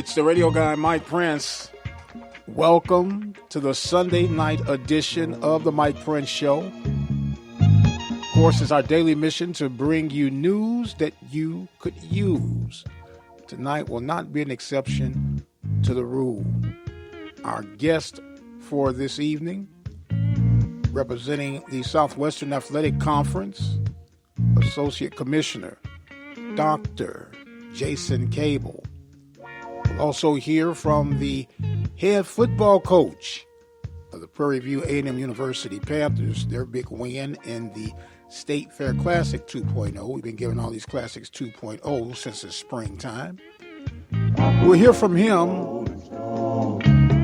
It's the radio guy, Mike Prince. Welcome to the Sunday night edition of the Mike Prince Show. Of course, it's our daily mission to bring you news that you could use. Tonight will not be an exception to the rule. Our guest for this evening, representing the Southwestern Athletic Conference, Associate Commissioner, Dr. Jason Cable. We'll also hear from the head football coach of the Prairie View A&M University Panthers, their big win in the State Fair Classic 2.0. We've been giving all these Classics 2.0 since it's springtime. We'll hear from him,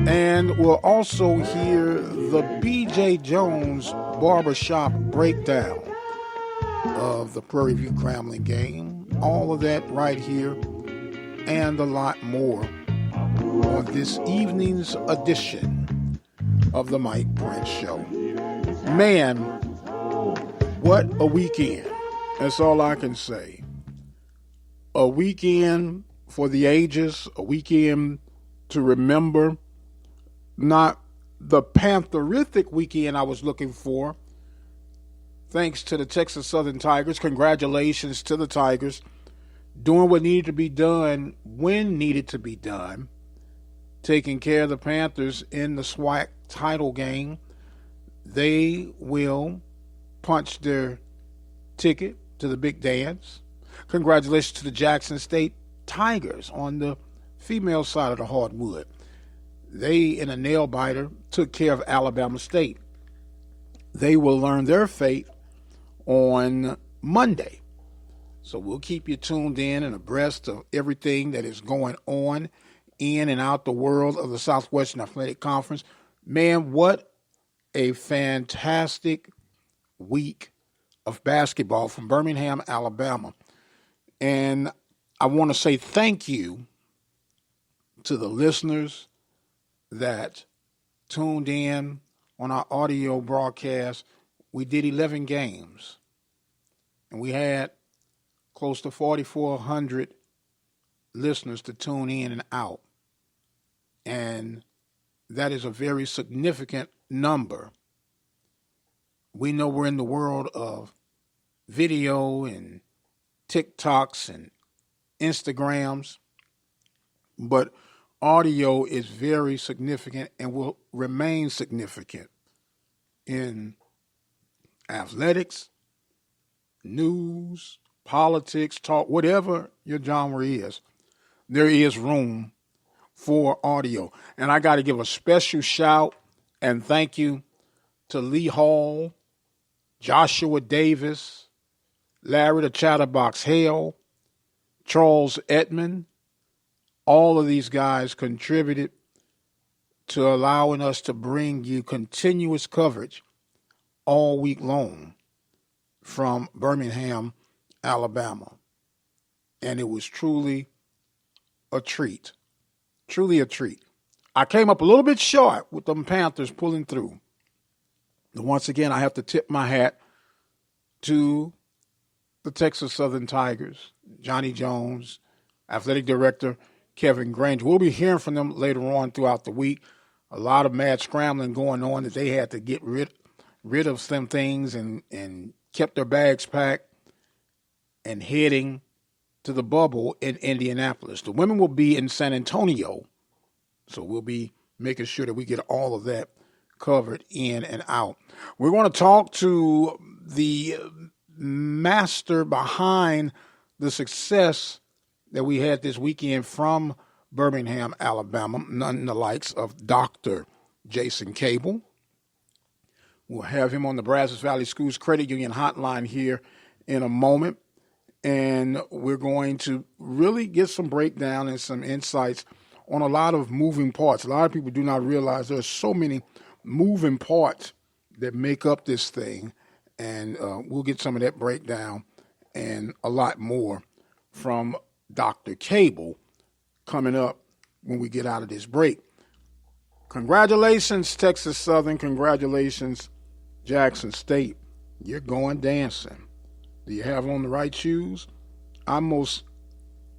and we'll also hear the B.J. Jones Barbershop breakdown of the Prairie View Grambling game. All of that right here and a lot more on this evening's edition of the Mike Prince Show. Man, what a weekend. That's all I can say. A weekend for the ages, a weekend to remember. Not the Pantherific weekend I was looking for. Thanks to the Texas Southern Tigers. Congratulations to the Tigers. Doing what needed to be done when needed to be done. Taking care of the Panthers in the SWAC title game. They will punch their ticket to the big dance. Congratulations to the Jackson State Tigers on the female side of the hardwood. They, in a nail-biter, took care of Alabama State. They will learn their fate on Monday. So we'll keep you tuned in and abreast of everything that is going on in and out the world of the Southwestern Athletic Conference. Man, what a fantastic week of basketball from Birmingham, Alabama. And I want to say thank you to the listeners that tuned in on our audio broadcast. We did 11 games, and we had close to 4,400 listeners to tune in and out. And that is a very significant number. We know we're in the world of video and TikToks and Instagrams, but audio is very significant and will remain significant in athletics, news, politics, talk, whatever your genre is. There is room for audio. And I got to give a special shout and thank you to Lee Hall, Joshua Davis, Larry the Chatterbox Hale, Charles Edmond. All of these guys contributed to allowing us to bring you continuous coverage all week long from Birmingham, Alabama. And it was truly a treat. Truly a treat. I came up a little bit short with them Panthers pulling through. And once again, I have to tip my hat to the Texas Southern Tigers, Johnny Jones, athletic director Kevin Granger. We'll be hearing from them later on throughout the week. A lot of mad scrambling going on that they had to get rid of some things and kept their bags packed and heading to the bubble in Indianapolis. The women will be in San Antonio, so we'll be making sure that we get all of that covered in and out. We're going to talk to the master behind the success that we had this weekend from Birmingham, Alabama, none the likes of Dr. Jason Cable. We'll have him on the Brazos Valley Schools Credit Union hotline here in a moment. And we're going to really get some breakdown and some insights on a lot of moving parts. A lot of people do not realize there's so many moving parts that make up this thing. And we'll get some of that breakdown and a lot more from Dr. Cable coming up when we get out of this break. Congratulations, Texas Southern. Congratulations, Jackson State. You're going dancing. Do you have on the right shoes? I most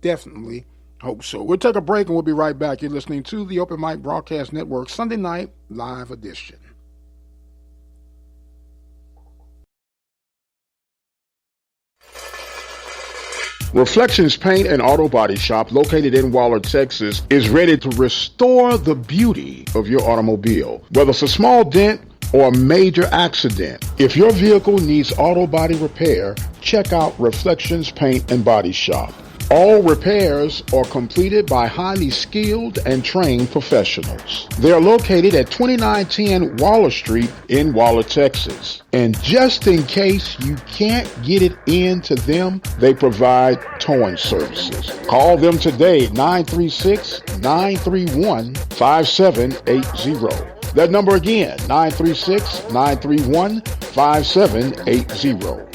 definitely Hope so. We'll take a break and we'll be right back. You're listening to the Open Mic Broadcast Network Sunday Night Live Edition. Reflections Paint and Auto Body Shop, located in Waller, Texas, is ready to restore the beauty of your automobile. Whether it's a small dent or a major accident, if your vehicle needs auto body repair, check out Reflections Paint and Body Shop. All repairs are completed by highly skilled and trained professionals. They are located at 2910 Waller Street in Waller, Texas. And just in case you can't get it into them, they provide towing services. Call them today at 936-931-5780. That number again, 936-931-5780.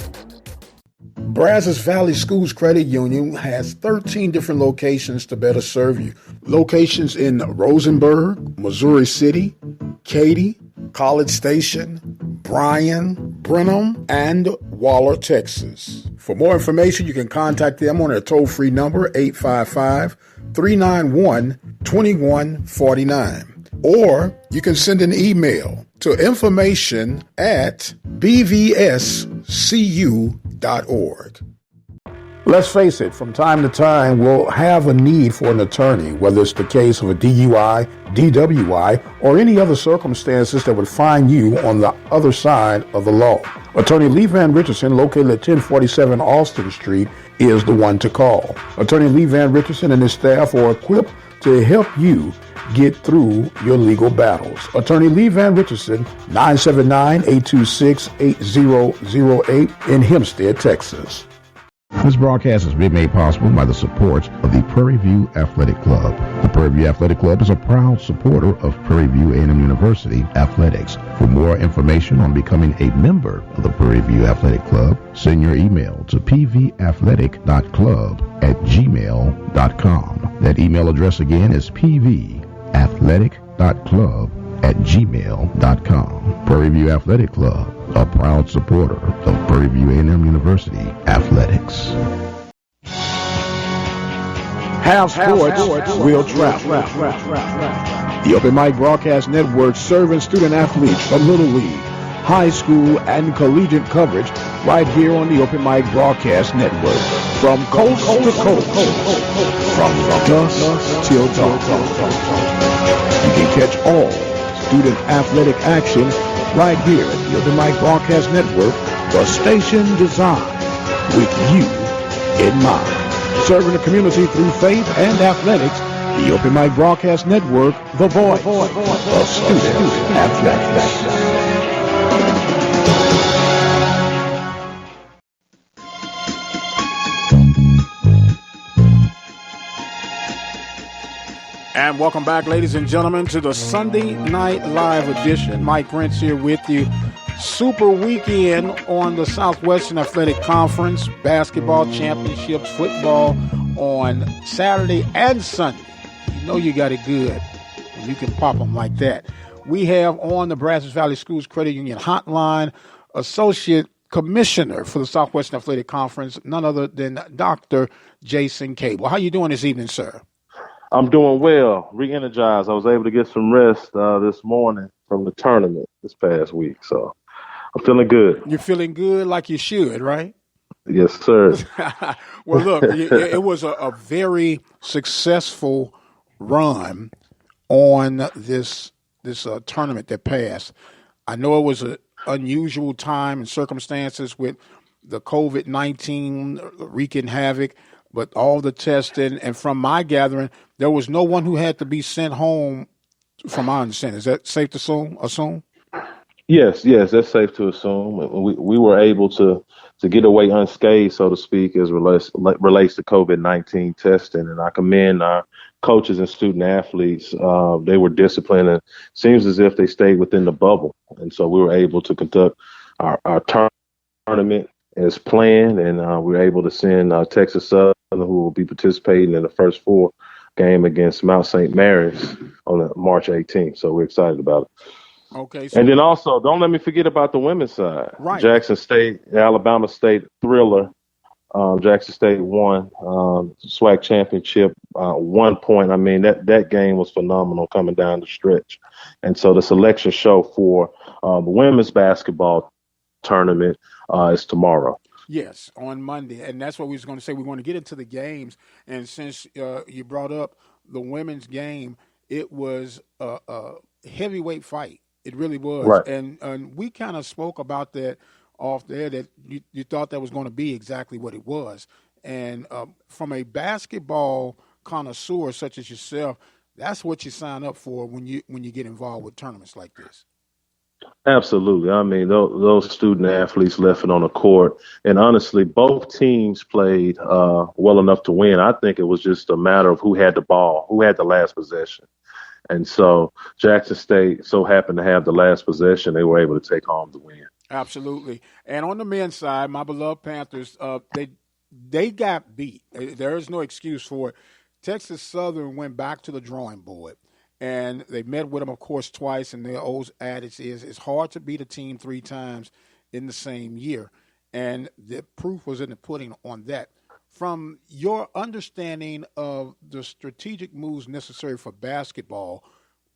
Brazos Valley Schools Credit Union has 13 different locations to better serve you. Locations in Rosenberg, Missouri City, Katy, College Station, Bryan, Brenham, and Waller, Texas. For more information, you can contact them on their toll-free number, 855-391-2149. Or you can send an email to information@bvscu.org. Let's face it, from time to time, we'll have a need for an attorney, whether it's the case of a DUI, DWI, or any other circumstances that would find you on the other side of the law. Attorney Lee Van Richardson, located at 1047 Austin Street, is the one to call. Attorney Lee Van Richardson and his staff are equipped to help you get through your legal battles. Attorney Lee Van Richardson, 979-826-8008 in Hempstead, Texas. This broadcast has been made possible by the support of the Prairie View Athletic Club. The Prairie View Athletic Club is a proud supporter of Prairie View A&M University athletics. For more information on becoming a member of the Prairie View Athletic Club, send your email to pvathletic.club@gmail.com. That email address again is pvathletic.club@gmail.com. Prairie View Athletic Club, a proud supporter of Prairie View A&M University athletics. Have sports, we'll travel. The Open Mic Broadcast Network serving student athletes from Little League, high school, and collegiate coverage right here on the Open Mic Broadcast Network. From coast to coast, from dusk till dawn. You can catch all student athletic action right here at the Open Mic Broadcast Network, the station designed with you in mind. Serving the community through faith and athletics, the Open Mic Broadcast Network, the voice of student athletics. And welcome back, ladies and gentlemen, to the Sunday Night Live edition. Mike Prince here with you. Super weekend on the Southwestern Athletic Conference. Basketball championships, football on Saturday and Sunday. You know you got it good when you can pop them like that. We have on the Brazos Valley Schools Credit Union hotline Associate Commissioner for the Southwestern Athletic Conference, none other than Dr. Jason Cable. How you doing this evening, sir? I'm doing well, re-energized. I was able to get some rest this morning from the tournament this past week, so I'm feeling good. You're feeling good like you should, right? Yes, sir. Well, look, it was a very successful run on this tournament that passed. I know it was an unusual time and circumstances with the COVID-19 wreaking havoc, but all the testing, and from my gathering, there was no one who had to be sent home, from my understanding. Is that safe to assume? Yes, that's safe to assume. We were able to get away unscathed, so to speak, as relates to COVID-19 testing. And I commend our coaches and student athletes. They were disciplined, and it seems as if they stayed within the bubble. And so we were able to conduct our tournament as planned, and we were able to send Texas Southern, who will be participating in the first four game against Mount St. Mary's on March 18th. So we're excited about it. Okay. So, and then also, don't let me forget about the women's side. Right. Jackson State, Alabama State thriller Jackson State won SWAC championship 1 point. I mean, that game was phenomenal coming down the stretch. And so the selection show for the women's basketball tournament is tomorrow. Yes, on Monday. And that's what we was going to say. We want to get into the games. And since you brought up the women's game, it was a heavyweight fight. It really was. Right. And we kind of spoke about that off there, that you thought that was going to be exactly what it was. And from a basketball connoisseur such as yourself, that's what you sign up for when you get involved with tournaments like this. Absolutely. I mean, those student athletes left it on the court. And honestly, both teams played well enough to win. I think it was just a matter of who had the ball, who had the last possession. And so Jackson State so happened to have the last possession. They were able to take home the win. Absolutely. And on the men's side, my beloved Panthers, they got beat. There is no excuse for it. Texas Southern went back to the drawing board, and they met with them, of course, twice. And their old adage is it's hard to beat a team 3 times in the same year. And the proof was in the pudding on that. From your understanding of the strategic moves necessary for basketball,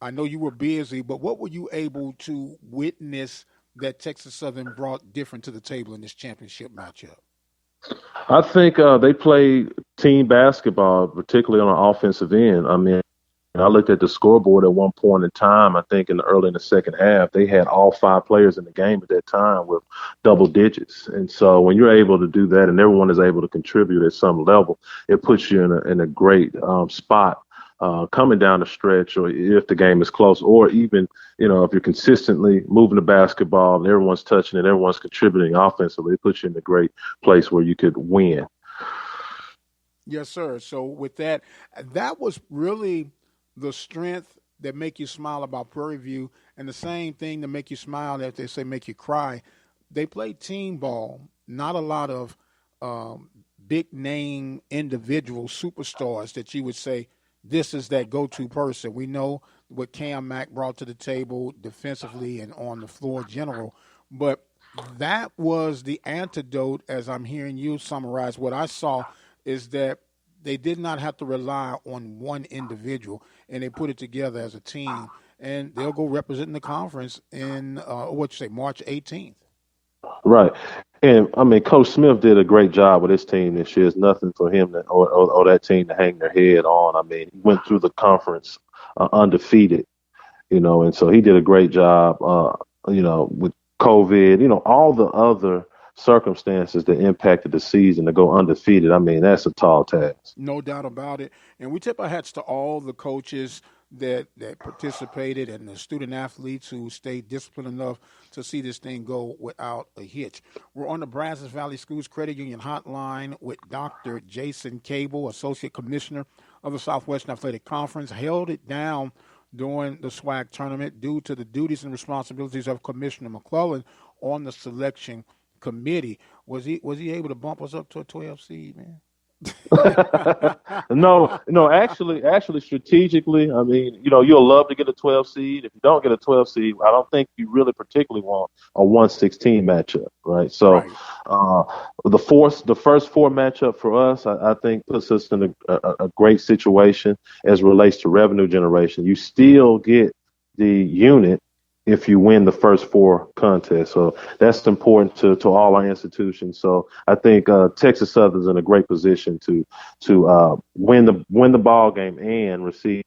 I know you were busy, but what were you able to witness that Texas Southern brought different to the table in this championship matchup? I think they played team basketball, particularly on the offensive end. I mean, I looked at the scoreboard at one point in time. I think early in the second half, they had all 5 players in the game at that time with double digits. And so when you're able to do that and everyone is able to contribute at some level, it puts you in a great spot coming down the stretch, or if the game is close, or even, if you're consistently moving the basketball and everyone's touching it, everyone's contributing offensively, it puts you in a great place where you could win. Yes, sir. So with that was really the strength that make you smile about Prairie View, and the same thing that make you smile that they say make you cry. They play team ball, not a lot of big name individual superstars that you would say, this is that go-to person. We know what Cam Mack brought to the table defensively and on the floor general, but that was the antidote, as I'm hearing you summarize. What I saw is that they did not have to rely on one individual, and they put it together as a team, and they'll go representing the conference in, March 18th. Right. And, I mean, Coach Smith did a great job with his team this year. It's nothing for him or that team to hang their head on. I mean, he went through the conference undefeated, and so he did a great job, with COVID, all the other circumstances that impacted the season to go undefeated. I mean, that's a tall task. No doubt about it. And we tip our hats to all the coaches that participated and the student athletes who stayed disciplined enough to see this thing go without a hitch. We're on the Brazos Valley Schools Credit Union Hotline with Dr. Jason Cable, Associate Commissioner of the Southwestern Athletic Conference. Held it down during the SWAC tournament due to the duties and responsibilities of Commissioner McClellan on the selection committee. Was he able to bump us up to a 12 seed, man? No, actually, strategically, I mean, you'll love to get a 12 seed. If you don't get a 12 seed, I don't think you really particularly want a 1-16 matchup, right? So, the first 4 matchup for us, I think puts us in a great situation as it relates to revenue generation. You still get the unit if you win the first 4 contests. So that's important to all our institutions. So I think Texas Southern's in a great position to win the ball game and receive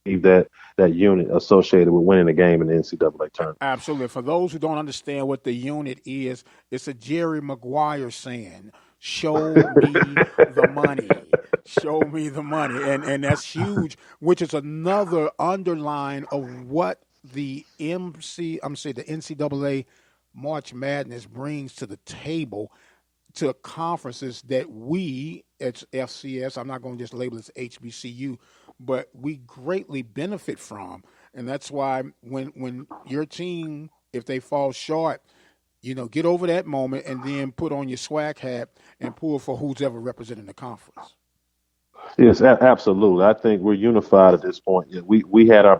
that unit associated with winning the game in the NCAA tournament. Absolutely. For those who don't understand what the unit is, it's a Jerry Maguire saying, show me the money. Show me the money. And that's huge, which is another underline of what the NCAA March Madness brings to the table, to conferences that we at FCS, I'm not going to just label it as HBCU, but we greatly benefit from. And that's why when your team, if they fall short, get over that moment and then put on your SWAC hat and pull for who's ever representing the conference. Yes, absolutely. I think we're unified at this point. Yeah, we had our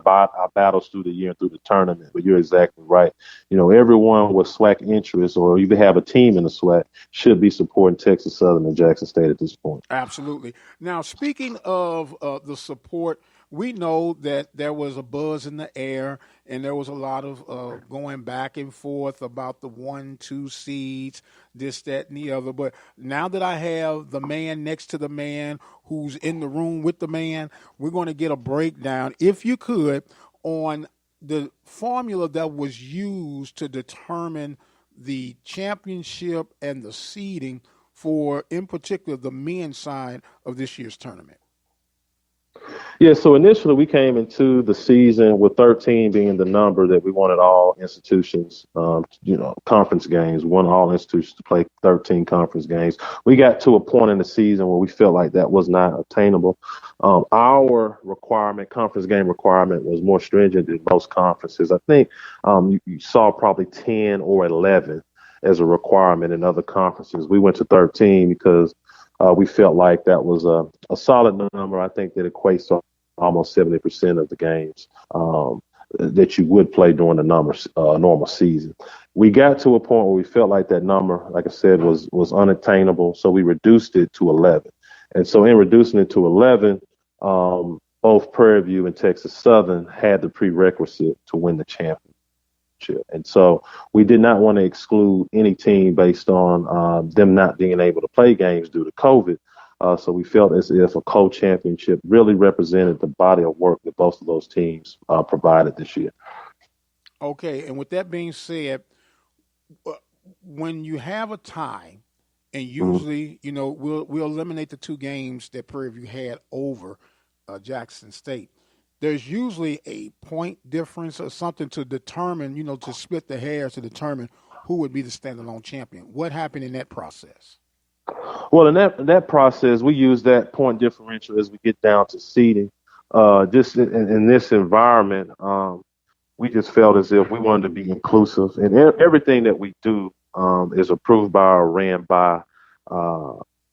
battles through the year and through the tournament, but you're exactly right. Everyone with SWAC interest or even have a team in the SWAC should be supporting Texas Southern and Jackson State at this point. Absolutely. Now, speaking of the support, we know that there was a buzz in the air, and there was a lot of going back and forth about the 1, 2 seeds, this, that, and the other. But now that I have the man next to the man who's in the room with the man, we're going to get a breakdown, if you could, on the formula that was used to determine the championship and the seeding for, in particular, the men's side of this year's tournament? Yeah, so initially we came into the season with 13 being the number that we wanted all institutions, conference games. We wanted all institutions to play 13 conference games. We got to a point in the season where we felt like that was not attainable. Our conference game requirement, was more stringent than most conferences. I think you saw probably 10 or 11 as a requirement in other conferences. We went to 13 because we felt like that was a solid number. I think that equates to almost 70% of the games that you would play during the normal season. We got to a point where we felt like that number, like I said, was unattainable. So we reduced it to 11. And so in reducing it to 11, both Prairie View and Texas Southern had the prerequisite to win the championship. And so we did not want to exclude any team based on them not being able to play games due to COVID. So we felt as if a co-championship really represented the body of work that both of those teams provided this year. Okay, and with that being said, when you have a tie, and usually, we'll eliminate the 2 games that Prairie View had over Jackson State. There's usually a point difference or something to determine, to split the hairs to determine who would be the standalone champion. What happened in that process? Well, in that process, we use that point differential as we get down to seeding. Just in this environment, we just felt as if we wanted to be inclusive, and everything that we do is approved by or ran by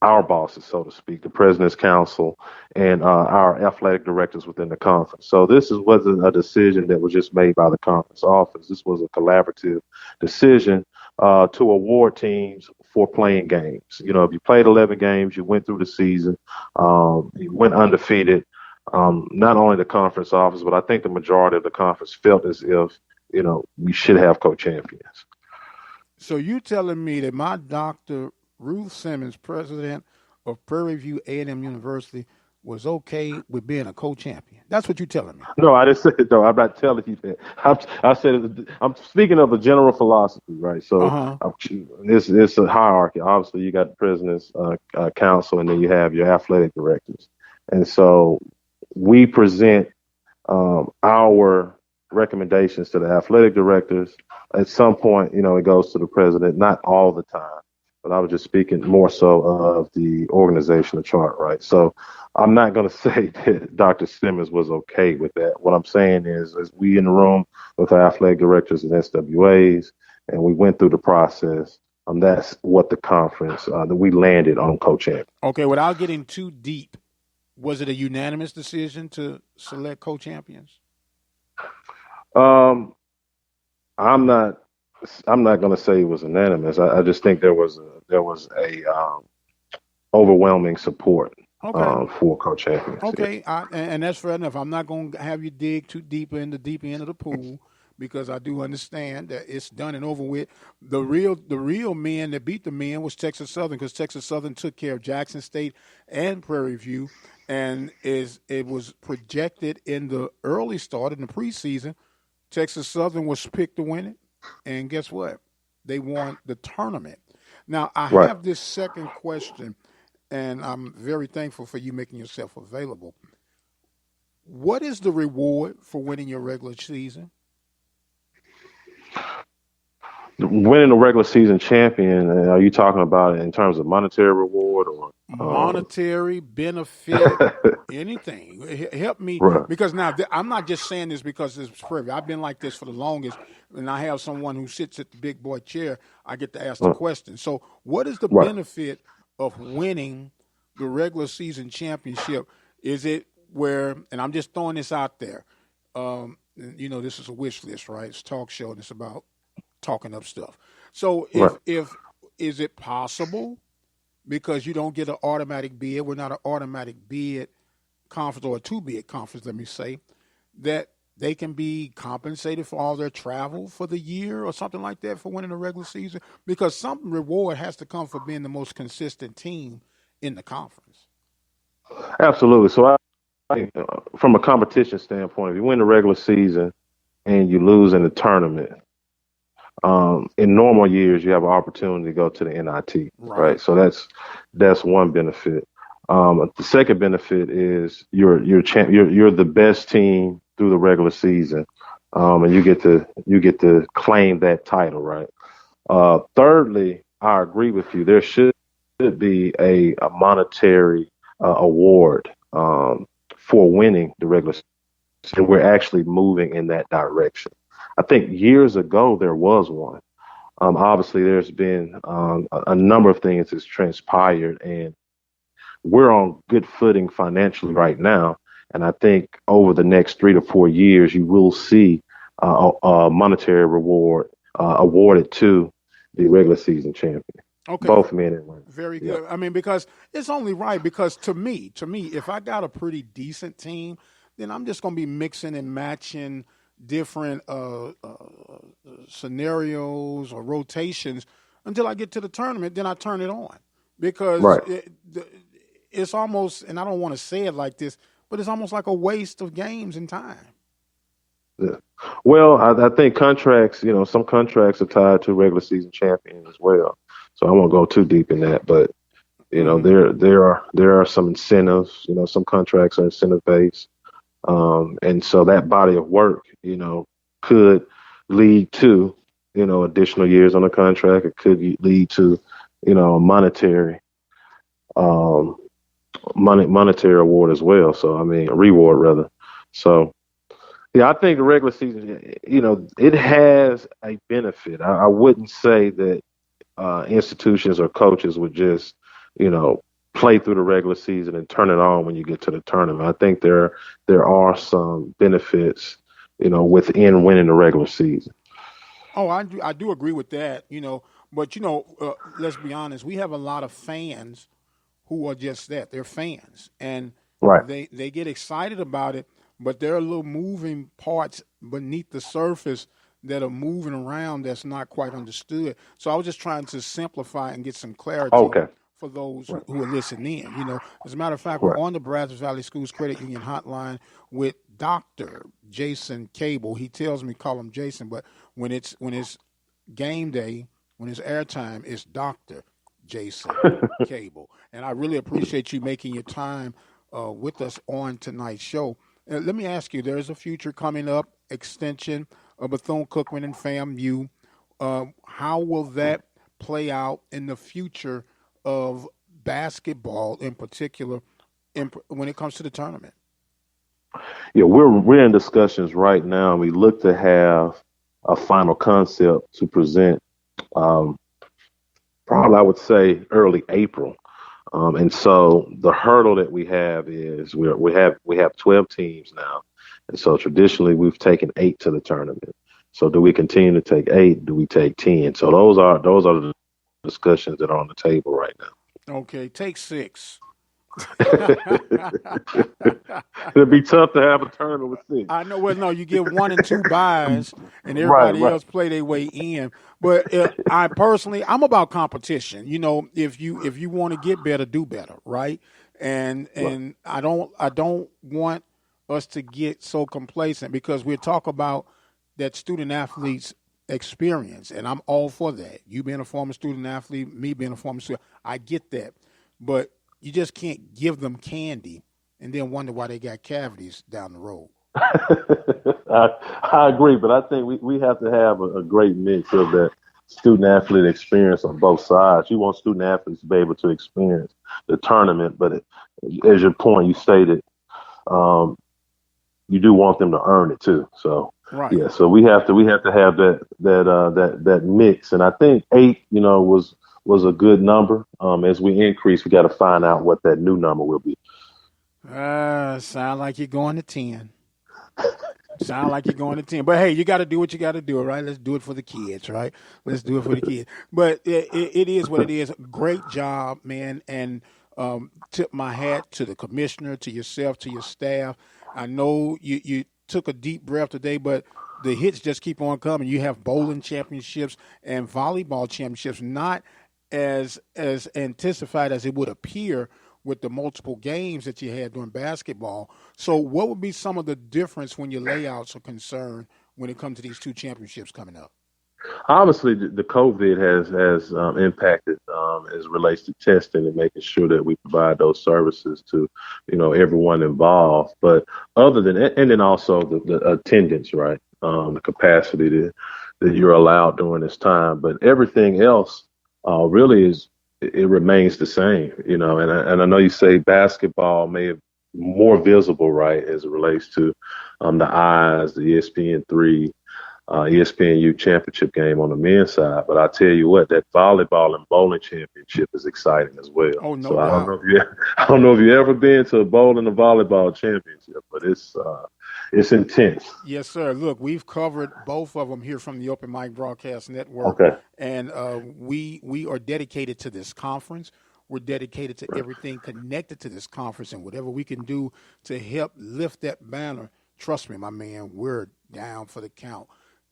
our bosses, so to speak, the President's Council and our athletic directors within the conference. So this wasn't a decision that was just made by the conference office. This was a collaborative decision to award teams for playing games. If you played 11 games, you went through the season, you went undefeated. Not only the conference office, but I think the majority of the conference felt as if, we should have co-champions. So you telling me that my Dr. Ruth Simmons, president of Prairie View A&M University, was okay with being a co-champion? That's what you're telling me. No, I didn't say it, though. I'm not telling you that. I said I'm speaking of a general philosophy, right? So it's a hierarchy. Obviously, you got the President's Council, and then you have your athletic directors. And so we present our recommendations to the athletic directors. At some point, it goes to the president, not all the time. But I was just speaking more so of the organizational chart, right? So I'm not going to say that Dr. Simmons was okay with that. What I'm saying is we in the room with our athletic directors and SWAs, and we went through the process. That's what the conference, that we landed on co-champion. Okay, without getting too deep, was it a unanimous decision to select co-champions? I'm not going to say it was unanimous. I just think there was a overwhelming support for co-champions. Okay, and that's fair enough. I'm not going to have you dig too deep in the deep end of the pool because I do understand that it's done and over with. The real men that beat the men was Texas Southern, because Texas Southern took care of Jackson State and Prairie View, and it was projected in the early start in the preseason. Texas Southern was picked to win it. And guess what? They won the tournament. Now, I have this second question, and I'm very thankful for you making yourself available. What is the reward for winning your regular season? Winning the regular season champion, are you talking about it in terms of monetary reward or monetary benefit, anything? Help me, because now I'm not just saying this because it's Prairie. I've been like this for the longest, and I have someone who sits at the big boy chair. I get to ask the question. So, what is the benefit of winning the regular season championship, is it where, and I'm just throwing this out there, this is a wish list, right? It's a talk show and it's about talking up stuff. So Right. if is it possible, because you don't get an automatic bid, we're not an automatic bid conference or a two-bid conference, let me say, that they can be compensated for all their travel for the year or something like that for winning the regular season? Because some reward has to come for being the most consistent team in the conference. Absolutely. So I think from a competition standpoint, if you win the regular season and you lose in the tournament, in normal years you have an opportunity to go to the NIT, right? So that's one benefit. The second benefit is you're the best team through the regular season, and you get to claim that title, right? Thirdly, I agree with you. There should be a monetary award for winning the regular season, and we're actually moving in that direction. I think years ago there was one. Obviously, there's been a number of things that's transpired, and we're on good footing financially right now. And I think over the next 3 to 4 years, you will see a monetary reward awarded to the regular season champion. Okay. Both men and women. Very good. Yeah. I mean, because it's only right, because to me, if I got a pretty decent team, then I'm just going to be mixing and matching different scenarios or rotations until I get to the tournament. Then I turn it on, because it's almost, and I don't want to say it like this, but it's almost like a waste of games and time. Yeah. Well, I think contracts, some contracts are tied to regular season champions as well. So I won't go too deep in that, but there are some incentives. Some contracts are incentive based, and so that body of work, could lead to additional years on a contract. It could lead to a monetary award as well. So a reward rather. So. Yeah, I think the regular season, it has a benefit. I wouldn't say that institutions or coaches would just, play through the regular season and turn it on when you get to the tournament. I think there are some benefits, within winning the regular season. Oh, I do agree with that, but, let's be honest, we have a lot of fans who are just that. They're fans, and they get excited about it. But there are little moving parts beneath the surface that are moving around that's not quite understood. So I was just trying to simplify and get some clarity for those who are listening in. As a matter of fact, we're on the Brazos Valley Schools Credit Union hotline with Dr. Jason Cable. He tells me call him Jason, but when it's game day, when it's airtime, it's Dr. Jason Cable. And I really appreciate you making your time with us on tonight's show. Let me ask you, there's a future coming up, extension of Bethune-Cookman and FAMU. How will that play out in the future of basketball in particular when it comes to the tournament? Yeah, we're in discussions right now. We look to have a final concept to present probably, I would say, early April. And so the hurdle that we have is we have 12 teams now, and so traditionally we've taken 8 to the tournament. So do we continue to take 8? Do we take 10? So those are the discussions that are on the table right now. Okay, take 6. It'd be tough to have a tournament with 6. I know. Well, no, you get 1 and 2 buys, and everybody else play their way in. But I'm about competition. If you want to get better, do better, right? And I don't want us to get so complacent, because we talk about that student athletes experience, and I'm all for that. You being a former student athlete, me being a former student, I get that, but you just can't give them candy and then wonder why they got cavities down the road. I agree, but I think we have to have a great mix of that student-athlete experience on both sides. You want student-athletes to be able to experience the tournament, but as your point, you stated, you do want them to earn it too. So, so we have to have that mix. And I think 8, was was a good number. As we increase, we got to find out what that new number will be. Sound like you're going to 10. Sound like you're going to 10. But, hey, you got to do what you got to do, right? Let's do it for the kids, right? Let's do it for the kids. But it is what it is. Great job, man. And tip my hat to the commissioner, to yourself, to your staff. I know you took a deep breath today, but the hits just keep on coming. You have bowling championships and volleyball championships, not as anticipated as it would appear with the multiple games that you had during basketball. So what would be some of the difference when your layouts are concerned when it comes to these two championships coming up? Obviously, the COVID has impacted as it relates to testing and making sure that we provide those services to, everyone involved. But other than that, and then also the attendance, right? The capacity that you're allowed during this time. But everything else really it remains the same, and I know you say basketball may have more visible, right, as it relates to the eyes, the ESPN3, ESPNU championship game on the men's side. But I tell you what, that volleyball and bowling championship is exciting as well. Oh, no so doubt. I don't know if you ever been to a bowling and volleyball championship, but it's intense. Yes, sir. Look, we've covered both of them here from the Open Mic Broadcast Network. Okay. And we are dedicated to this conference. We're dedicated to everything connected to this conference, and whatever we can do to help lift that banner, trust me, my man, we're down for the count.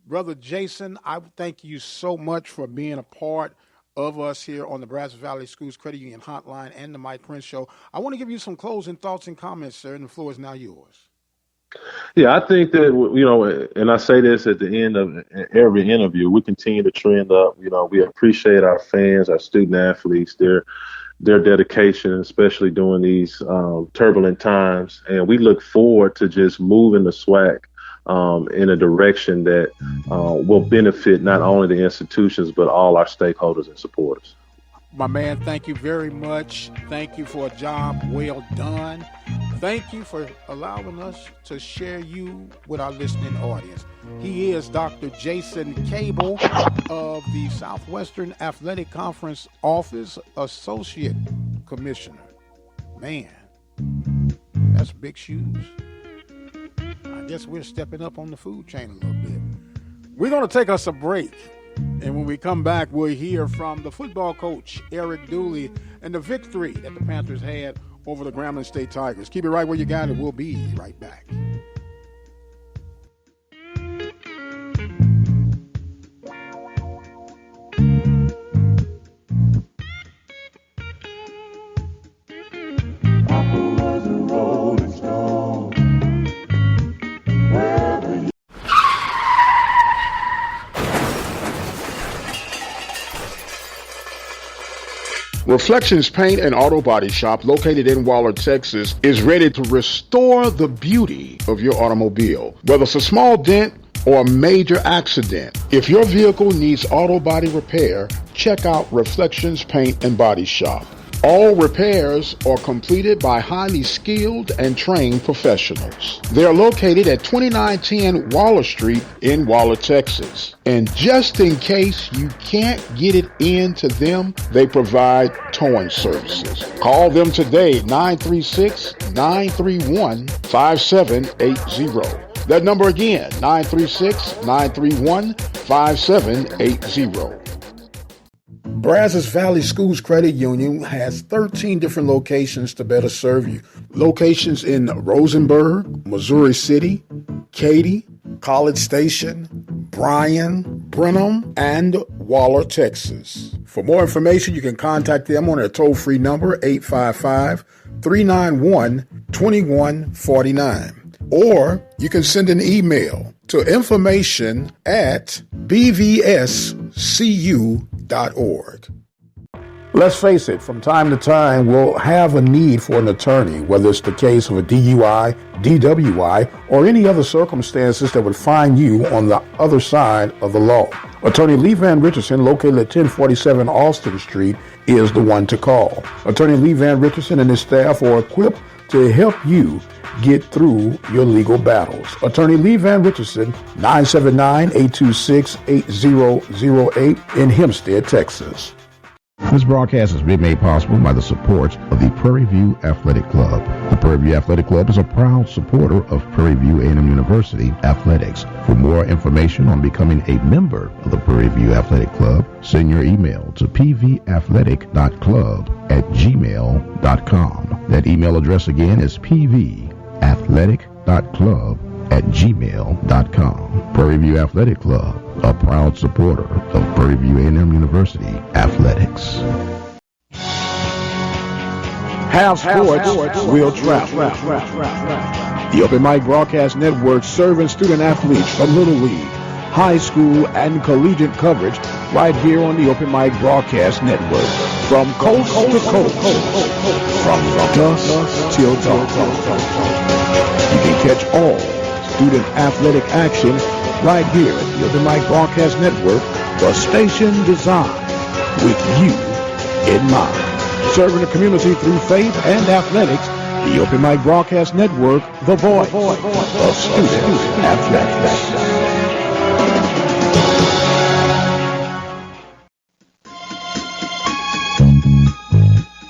Brother Jason, I thank you so much for being a part of us here on the Brazos Valley Schools Credit Union Hotline and the Mike Prince Show. I want to give you some closing thoughts and comments, sir, and the floor is now yours. Yeah, I think that, and I say this at the end of every interview, we continue to trend up. We appreciate our fans, our student athletes, their dedication, especially during these turbulent times. And we look forward to just moving the SWAC in a direction that will benefit not only the institutions, but all our stakeholders and supporters. My man, thank you very much. Thank you for a job well done. Thank you for allowing us to share you with our listening audience. He is Dr. Jason Cable of the Southwestern Athletic Conference Office Associate Commissioner. Man, that's big shoes. I guess we're stepping up on the food chain a little bit. We're going to take us a break. And when we come back, we'll hear from the football coach, Eric Dooley, and the victory that the Panthers had over the Grambling State Tigers. Keep it right where you got it. We'll be right back. Reflections Paint and Auto Body Shop, located in Waller, Texas, is ready to restore the beauty of your automobile. Whether it's a small dent or a major accident, if your vehicle needs auto body repair, check out Reflections Paint and Body Shop. All repairs are completed by highly skilled and trained professionals. They are located at 2910 Waller Street in Waller, Texas. And just in case you can't get it into them, they provide towing services. Call them today, 936-931-5780. That number again, 936-931-5780. Brazos Valley Schools Credit Union has 13 different locations to better serve you. Locations in Rosenberg, Missouri City, Katy, College Station, Bryan, Brenham, and Waller, Texas. For more information, you can contact them on their toll-free number, 855-391-2149. Or you can send an email to information@bvscu.org. Let's face it, from time to time, we'll have a need for an attorney, whether it's the case of a DUI, DWI, or any other circumstances that would find you on the other side of the law. Attorney Lee Van Richardson, located at 1047 Austin Street, is the one to call. Attorney Lee Van Richardson and his staff are equipped to help you get through your legal battles. Attorney Lee Van Richardson, 979-826-8008 in Hempstead, Texas. This broadcast has been made possible by the support of the Prairie View Athletic Club. The Prairie View Athletic Club is a proud supporter of Prairie View A&M University athletics. For more information on becoming a member of the Prairie View Athletic Club, send your email to pvathletic.club@gmail.com. That email address again is pvathletic.club@gmail.com. Prairie View Athletic Club, a proud supporter of Prairie View A&M University athletics. Have sports, we'll travel. The Open Mic Broadcast Network serving student athletes from Little League, high school, and collegiate coverage right here on the Open Mic Broadcast Network. From coast to coast, from dusk till dawn. You can catch all student athletic action right here at the Open Mic Broadcast Network, the station designed with you in mind. Serving the community through faith and athletics, the Open Mic Broadcast Network, the voice of student athletics.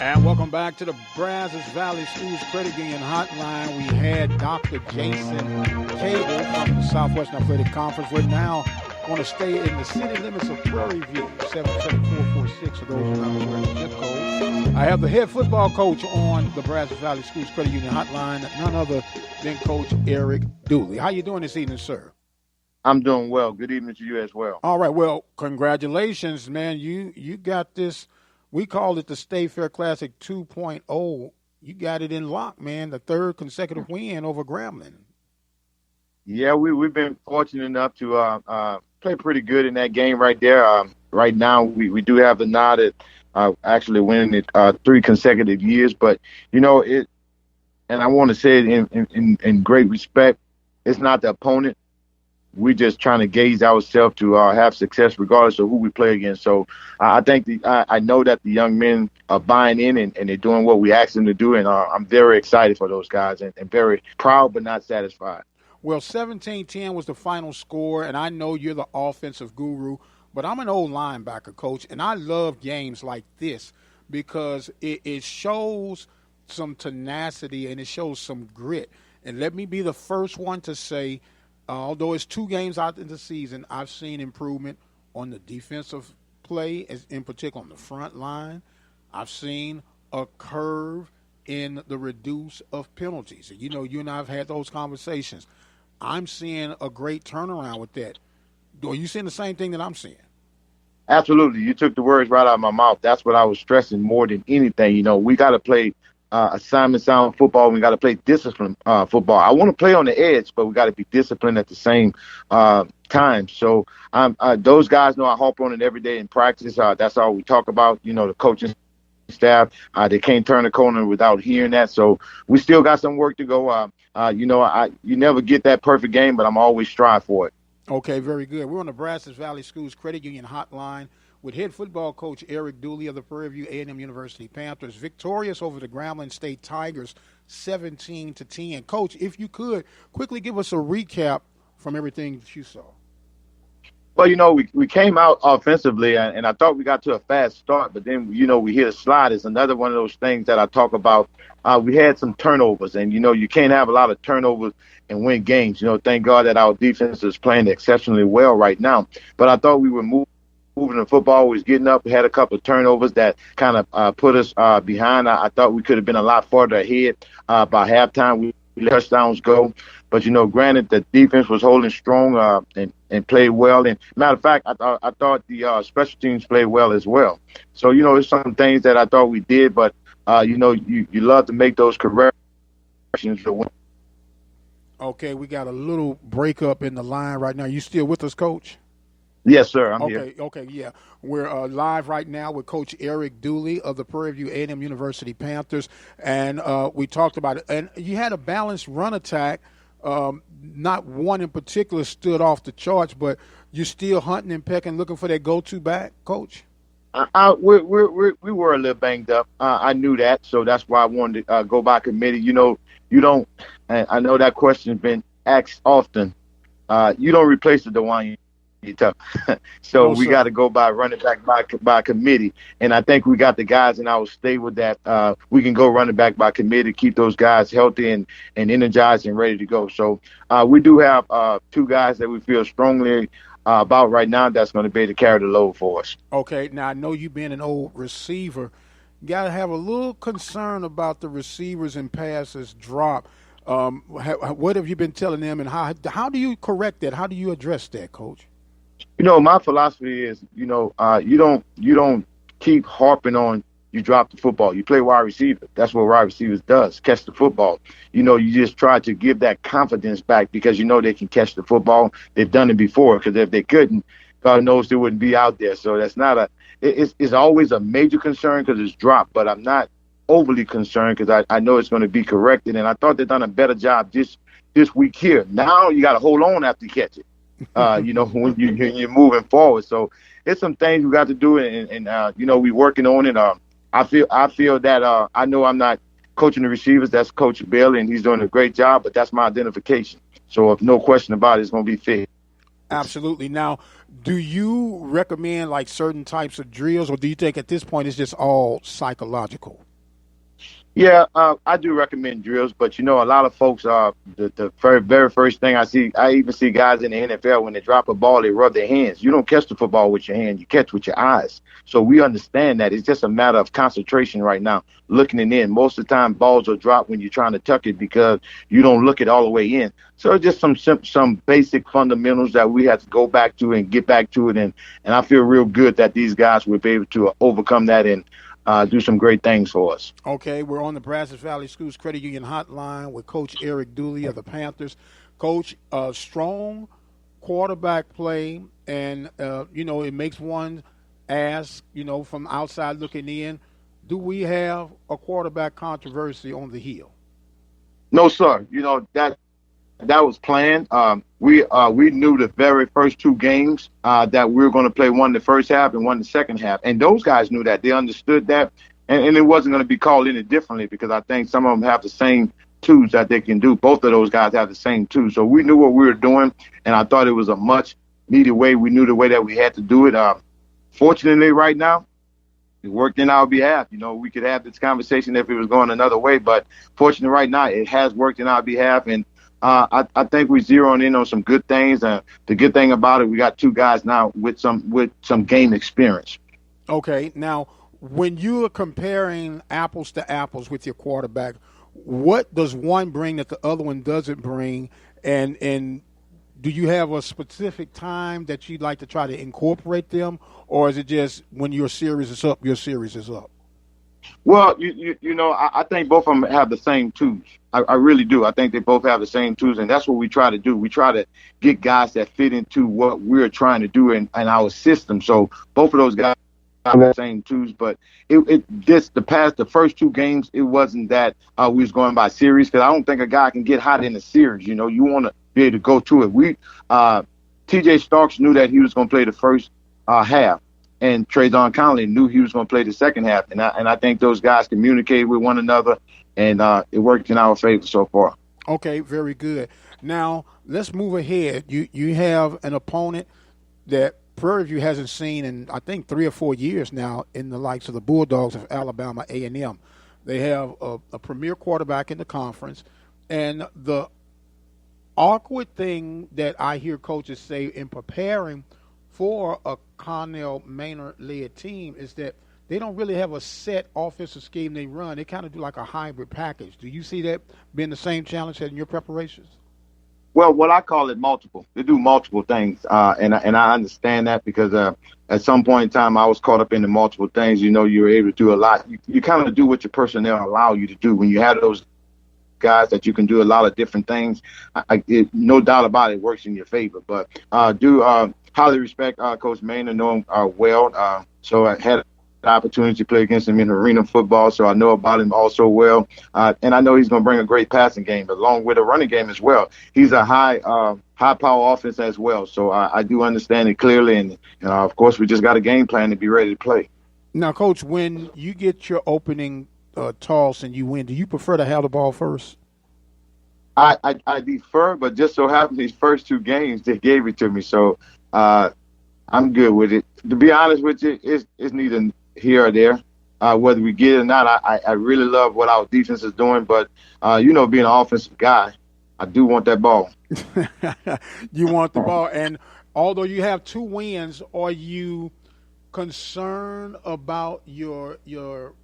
And welcome back to the Brazos Valley Schools Credit Union Hotline. We had Dr. Jason Cable from the Southwestern Athletic Conference. We're now going to stay in the city limits of Prairie View, 77446 for those who are not aware of the zip code. I have the head football coach on the Brazos Valley Schools Credit Union Hotline, none other than Coach Eric Dooley. How you doing this evening, sir? I'm doing well. Good evening to you as well. All right. Well, congratulations, man. You got this. We called it the State Fair Classic 2.0. You got it in lock, man. The third consecutive win over Grambling. Yeah, we've been fortunate enough to play pretty good in that game right there. Right now, we do have the nod at actually winning it 3 consecutive years. But, you know, and I want to say it in great respect, it's not the opponent. We're just trying to gauge ourselves to have success regardless of who we play against. So I think I know that the young men are buying in and they're doing what we asked them to do. And I'm very excited for those guys and very proud but not satisfied. Well, 17-10 was the final score, and I know you're the offensive guru, but I'm an old linebacker, coach, and I love games like this because it shows some tenacity and it shows some grit. And let me be the first one to say, although it's 2 games out in the season, I've seen improvement on the defensive play, in particular on the front line. I've seen a curve in the reduce of penalties. You know, you and I have had those conversations. I'm seeing a great turnaround with that. Are you seeing the same thing that I'm seeing? Absolutely. You took the words right out of my mouth. That's what I was stressing more than anything. You know, we got to play assignment sound football. We got to play disciplined football. I want to play on the edge, but we got to be disciplined at the same time. So those guys know I harp on it every day in practice. That's all we talk about. You know, the coaching staff, they can't turn the corner without hearing that. So we still got some work to go. You know, you never get that perfect game, but I'm always strive for it. Okay, very good. We're on the Brazos Valley Schools Credit Union Hotline with head football coach Eric Dooley of the Prairie View A&M University Panthers, victorious over the Grambling State Tigers 17-10. Coach, if you could, quickly give us a recap from everything that you saw. Well, you know, we came out offensively, and I thought we got to a fast start, but then, you know, we hit a slide. It's another one of those things that I talk about. We had some turnovers, and, you know, you can't have a lot of turnovers and win games. You know, thank God that our defense is playing exceptionally well right now. But I thought we were moving the football, was getting up. We had a couple of turnovers that kind of put us behind. I thought we could have been a lot farther ahead by halftime. We let touchdowns go. But, you know, granted, the defense was holding strong and played well. And matter of fact, I thought the special teams played well as well. So, you know, there's some things that I thought we did, but, you know, you love to make those corrections to win. Okay, we got a little breakup in the line right now. You still with us, Coach? Yes, sir. I'm here. Okay, yeah. We're live right now with Coach Eric Dooley of the Prairie View A&M University Panthers, and we talked about it. And you had a balanced run attack. Not one in particular stood off the charts, but you're still hunting and pecking, looking for that go-to back, Coach? We were a little banged up. I knew that, so that's why I wanted to go by committee. You know, you don't – I know that question's been asked often. You don't replace the DeWine tough. So No, we sir. got to go by running back by committee, and I think we got the guys in our stable that we can go running back by committee, keep those guys healthy and energized and ready to go. So we do have two guys that we feel strongly about right now that's going to be able to carry the load for us. Okay, now I know you being an old receiver, got to have a little concern about the receivers and passes drop. What have you been telling them, and how do you correct that? How do you address that, Coach? My philosophy is, you don't keep harping on you drop the football. You play wide receiver. That's what wide receivers does, catch the football. You just try to give that confidence back because they can catch the football. They've done it before, because if they couldn't, God knows they wouldn't be out there. So that's not it's always a major concern because it's dropped, but I'm not overly concerned because I know it's going to be corrected. And I thought they've done a better job this week here. Now you got to hold on after you catch it. When you're moving forward. So it's some things we got to do, and we working on it. I feel that I know I'm not coaching the receivers. That's Coach Bailey, and he's doing a great job. But that's my identification. So if no question about it, it's going to be fit. Absolutely. Now, do you recommend like certain types of drills, or do you think at this point it's just all psychological? Yeah, I do recommend drills, but a lot of folks, the very, very first thing I even see guys in the NFL, when they drop a ball, they rub their hands. You don't catch the football with your hand, you catch with your eyes. So we understand that. It's just a matter of concentration right now, looking it in. Most of the time, balls are dropped when you're trying to tuck it because you don't look it all the way in. So just some basic fundamentals that we have to go back to and get back to it. And I feel real good that these guys will be able to overcome that and do some great things for us. Okay, we're on the Brazos Valley Schools Credit Union Hotline with Coach Eric Dooley of the Panthers. Coach, strong quarterback play, and it makes one ask, from outside looking in, do we have a quarterback controversy on the hill? No, sir. That was planned. We knew the very first two games that we were going to play, one the first half and one the second half. And those guys knew that. They understood that. And it wasn't going to be called any differently because I think some of them have the same twos that they can do. Both of those guys have the same twos. So we knew what we were doing, and I thought it was a much needed way. We knew the way that we had to do it. Fortunately, right now, it worked in our behalf. We could have this conversation if it was going another way. But fortunately, right now, it has worked in our behalf. And I think we're zeroing in on some good things. The good thing about it, we got two guys now with some game experience. Okay, now when you are comparing apples to apples with your quarterback, what does one bring that the other one doesn't bring? And do you have a specific time that you'd like to try to incorporate them, or is it just when your series is up, your series is up? Well, I think both of them have the same tools. I really do. I think they both have the same tools, and that's what we try to do. We try to get guys that fit into what we're trying to do in our system. So both of those guys have the same tools, but the first two games, it wasn't that we was going by series, because I don't think a guy can get hot in a series. You want to be able to go to it. T.J. Starks knew that he was going to play the first half. And Traydon Conley knew he was going to play the second half. And I think those guys communicated with one another, and it worked in our favor so far. Okay, very good. Now, let's move ahead. You have an opponent that Prairie View hasn't seen in, I think, 3 or 4 years now, in the likes of the Bulldogs of Alabama A&M. They have a premier quarterback in the conference. And the awkward thing that I hear coaches say in preparing for a Connell Maynard-led team is that they don't really have a set offensive scheme they run. They kind of do like a hybrid package. Do you see that being the same challenge in your preparations? Well, what I call it multiple. They do multiple things, and I understand that because at some point in time I was caught up in the multiple things. You're able to do a lot. You kind of do what your personnel allow you to do. When you have those guys that you can do a lot of different things, no doubt about it, works in your favor. But highly respect Coach Maynard, know him well. So I had the opportunity to play against him in arena football, so I know about him also well. And I know he's going to bring a great passing game, along with a running game as well. He's a high-power offense as well, so I do understand it clearly. And, of course, we just got a game plan to be ready to play. Now, Coach, when you get your opening toss and you win, do you prefer to have the ball first? I defer, but just so happened these first two games, they gave it to me. So I'm good with it. To be honest with you, it's neither here or there. Whether we get it or not, I really love what our defense is doing. But, being an offensive guy, I do want that ball. You want the ball. And although you have 2 wins, are you concerned about your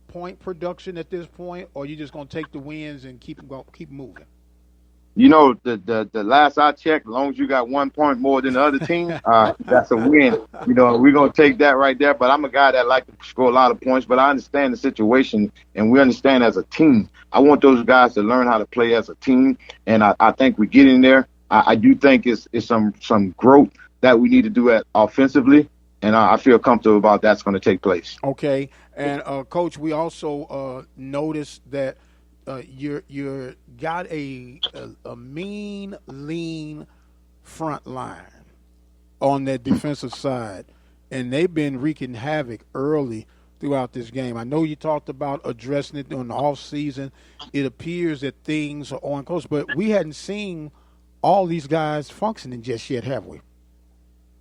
point production at this point, or are you just going to take the wins and keep moving? The last I checked, as long as you got 1 point more than the other team, that's a win. We're going to take that right there. But I'm a guy that like to score a lot of points, but I understand the situation, and we understand as a team. I want those guys to learn how to play as a team, and I think we get in there. I do think it's some growth that we need to do offensively, and I feel comfortable about that's going to take place. Okay. And, Coach, we also noticed that you're got a mean, lean front line on that defensive side, and they've been wreaking havoc early throughout this game. I know you talked about addressing it during the off season. It appears that things are on course, but we hadn't seen all these guys functioning just yet, have we?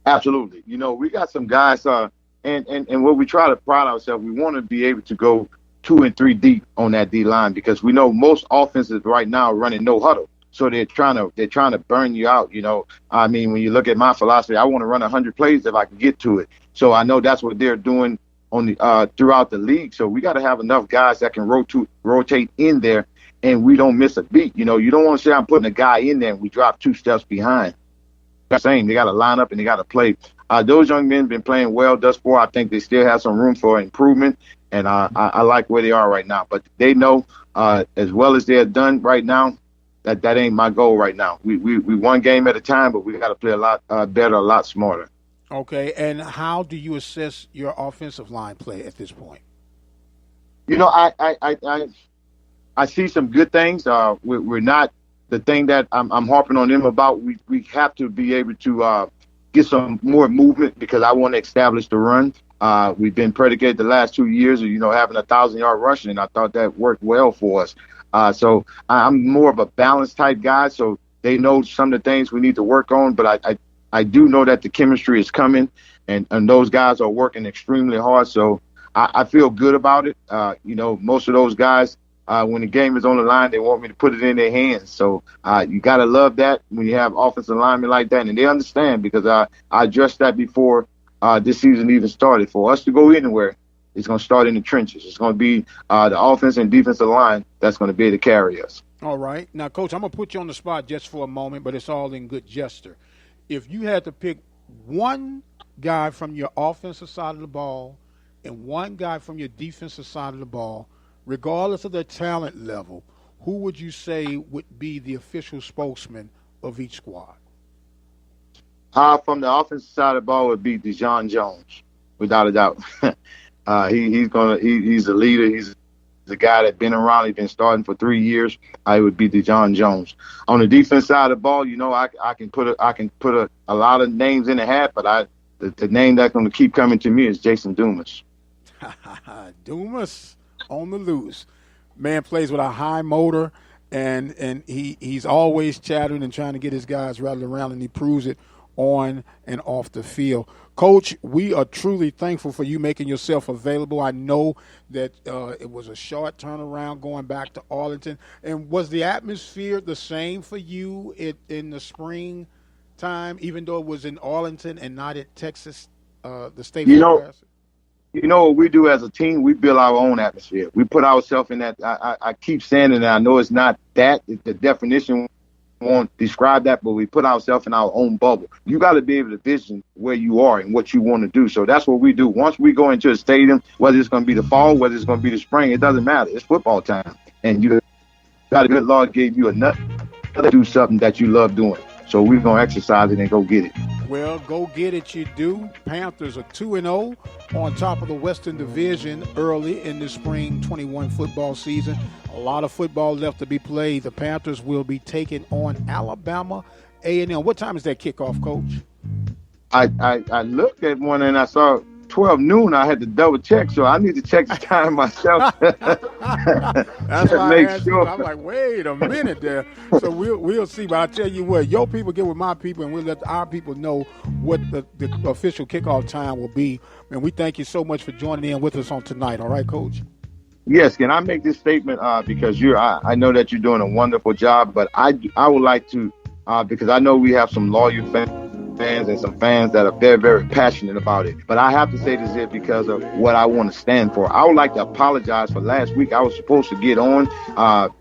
Absolutely. We got some guys, and what we try to pride ourselves, we want to be able to go 2 and 3 deep on that D line, because we know most offenses right now are running no huddle. So they're trying to burn you out. I mean, when you look at my philosophy, I want to run 100 plays if I can get to it. So I know that's what they're doing on the throughout the league. So we got to have enough guys that can rotate in there, and we don't miss a beat. You don't want to say I'm putting a guy in there and we drop 2 steps behind. That's saying they got to line up and they got to play. Those young men have been playing well thus far. I think they still have some room for improvement, and I like where they are right now. But they know, as well as they're done right now, that ain't my goal right now. We one game at a time, but we got to play a lot better, a lot smarter. Okay, and how do you assess your offensive line play at this point? I see some good things. We're not the thing that I'm harping on them about. We have to be able to get some more movement, because I want to establish the run. We've been predicated the last 2 years of, having 1,000-yard rushing, and I thought that worked well for us. So I'm more of a balanced type guy, so they know some of the things we need to work on, but I do know that the chemistry is coming, and those guys are working extremely hard, so I feel good about it. Most of those guys, when the game is on the line, they want me to put it in their hands. So you got to love that when you have offensive linemen like that, and they understand, because I addressed that before this season even started. For us to go anywhere, it's going to start in the trenches. It's going to be the offense and defensive line that's going to be able to carry us. All right. Now, Coach, I'm going to put you on the spot just for a moment, but it's all in good gesture. If you had to pick one guy from your offensive side of the ball and one guy from your defensive side of the ball, regardless of their talent level, who would you say would be the official spokesman of each squad? From the offensive side of the ball would be Dijon Jones, without a doubt. He's a leader. He's the guy that's been around. He's been starting for 3 years. I would be Dijon Jones. On the defense side of the ball, I can put a lot of names in the hat, but the name that's going to keep coming to me is Jason Dumas. Dumas on the loose. Man plays with a high motor, and he's always chattering and trying to get his guys rattled around, and he proves it on and off the field. Coach, we are truly thankful for you making yourself available. I know that it was a short turnaround going back to Arlington. And was the atmosphere the same for you in the spring time, even though it was in Arlington and not at Texas, the state of Nebraska? You know what we do as a team? We build our own atmosphere. We put ourselves in that. I keep saying it, and I know it's not that. The definition won't describe that, but we put ourselves in our own bubble. You got to be able to vision where you are and what you want to do. So that's what we do. Once we go into a stadium, whether it's going to be the fall, whether it's going to be the spring, it doesn't matter. It's football time. And you got a good Lord gave you enough to do something that you love doing. So we're going to exercise it and go get it. Well, go get it, you do. Panthers are 2-0 on top of the Western Division early in the spring 21 football season. A lot of football left to be played. The Panthers will be taking on Alabama A&M. What time is that kickoff, Coach? I looked at one and I saw 12 noon, I had to double check, so I need to check the time myself. That's to why I make asked you. sure. I'm like, wait a minute there. So we'll see. But I tell you what, your people get with my people, and we'll let our people know what the official kickoff time will be. And we thank you so much for joining in with us on tonight. All right, Coach? Yes, can I make this statement because I know that you're doing a wonderful job, but I would like to because I know we have some loyal fans and some fans that are very, very passionate about it. But I have to say this here because of what I want to stand for. I would like to apologize for last week. I was supposed to get on.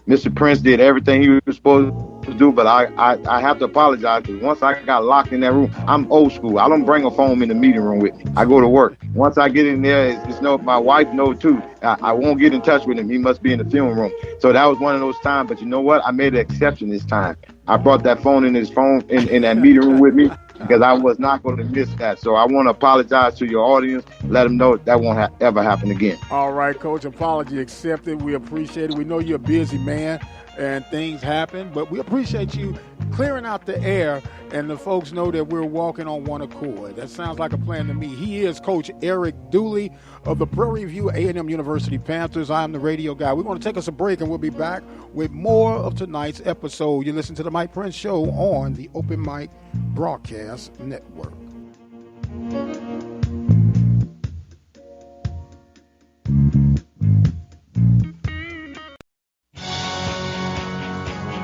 Mr. Prince did everything he was supposed to do, but I have to apologize because once I got locked in that room, I'm old school. I don't bring a phone in the meeting room with me. I go to work. Once I get in there, it's my wife knows too. I won't get in touch with him. He must be in the film room. So that was one of those times. But you know what? I made an exception this time. I brought that phone in that meeting room with me because I was not going to miss that. So I want to apologize to your audience. Let them know that won't ever happen again. All right, Coach. Apology accepted. We appreciate it. We know you're a busy man and things happen, but we appreciate you clearing out the air and the folks know that we're walking on one accord. That sounds like a plan to me. He is Coach Eric Dooley of the Prairie View A&M University Panthers. I'm the radio guy. We're going to take us a break and we'll be back with more of tonight's episode. You listen to the Mike Prince Show on the Open Mic Broadcast Network.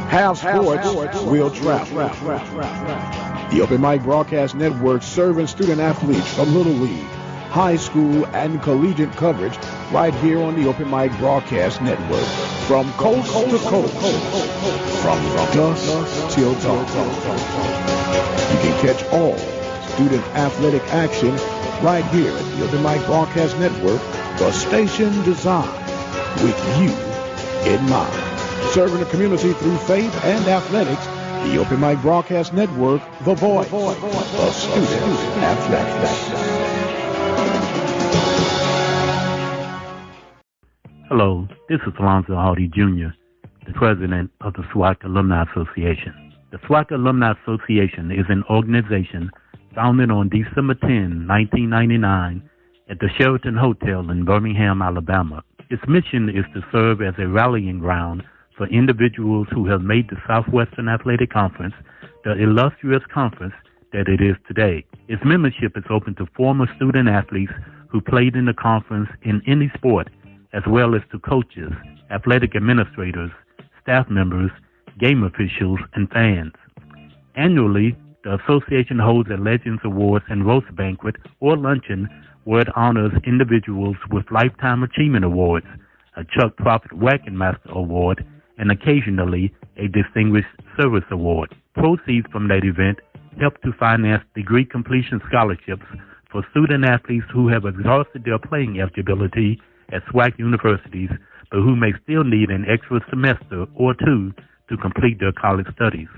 Have sports, will travel. The Open Mic Broadcast Network serving student athletes from Little League, high school, and collegiate coverage right here on the Open Mic Broadcast Network. From coast to coast, from dusk till dawn. You can catch all student athletic action right here at the Open Mic Broadcast Network, the station designed with you in mind. Serving the community through faith and athletics, the Open Mic Broadcast Network, the voice of student athletics. Hello, this is Alonzo Hardy Jr., the president of the SWAC Alumni Association. The SWAC Alumni Association is an organization founded on December 10, 1999, at the Sheraton Hotel in Birmingham, Alabama. Its mission is to serve as a rallying ground for individuals who have made the Southwestern Athletic Conference the illustrious conference that it is today. Its membership is open to former student athletes who played in the conference in any sport, as well as to coaches, athletic administrators, staff members, game officials, and fans. Annually, the association holds a Legends Awards and Roast Banquet or luncheon where it honors individuals with Lifetime Achievement Awards, a Chuck Prophet Wagon Master Award, and occasionally a Distinguished Service Award. Proceeds from that event help to finance degree completion scholarships for student athletes who have exhausted their playing eligibility at SWAC universities, but who may still need an extra semester or two to complete their college studies.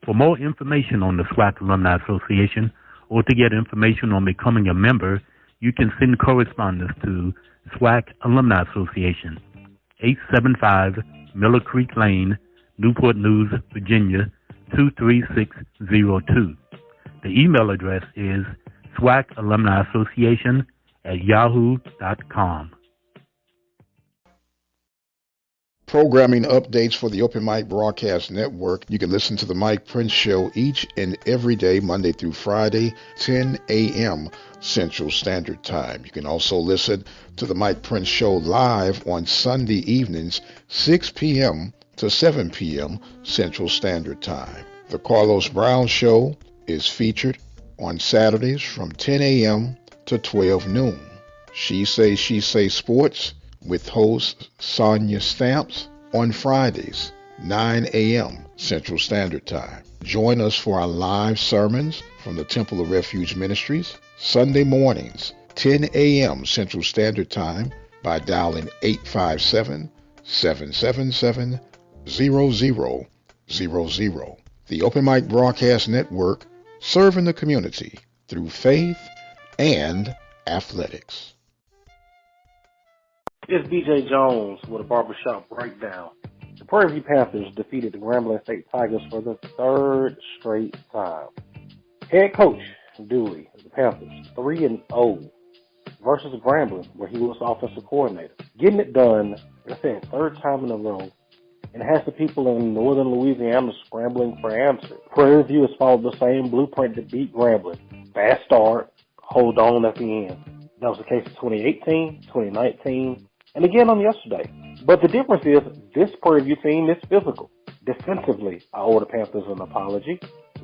For more information on the SWAC Alumni Association or to get information on becoming a member, you can send correspondence to SWAC Alumni Association, 875 Miller Creek Lane, Newport News, Virginia, 23602. The email address is swacaluminaassociation@yahoo.com. Programming updates for the Open Mic Broadcast Network. You can listen to the Mike Prince Show each and every day, Monday through Friday, 10 a.m. Central Standard Time. You can also listen to the Mike Prince Show live on Sunday evenings, 6 p.m. to 7 p.m. Central Standard Time. The Carlos Brown Show is featured on Saturdays from 10 a.m. to 12 noon. She Say Sports with host Sonia Stamps on Fridays, 9 a.m. Central Standard Time. Join us for our live sermons from the Temple of Refuge Ministries, Sunday mornings, 10 a.m. Central Standard Time by dialing 857-777-0000. The Open Mic Broadcast Network, serving the community through faith and athletics. It's BJ Jones with a barbershop breakdown. The Prairie View Panthers defeated the Grambling State Tigers for the third straight time. Head coach Dooley of the Panthers, 3-0. versus Grambling, where he was offensive coordinator. Getting it done, like I said, third time in a row, and has the people in northern Louisiana scrambling for answers. Prairie View has followed the same blueprint to beat Grambling. Fast start, hold on at the end. That was the case in 2018, 2019, and again on yesterday. But the difference is this Prairie View team is physical. Defensively, I owe the Panthers an apology.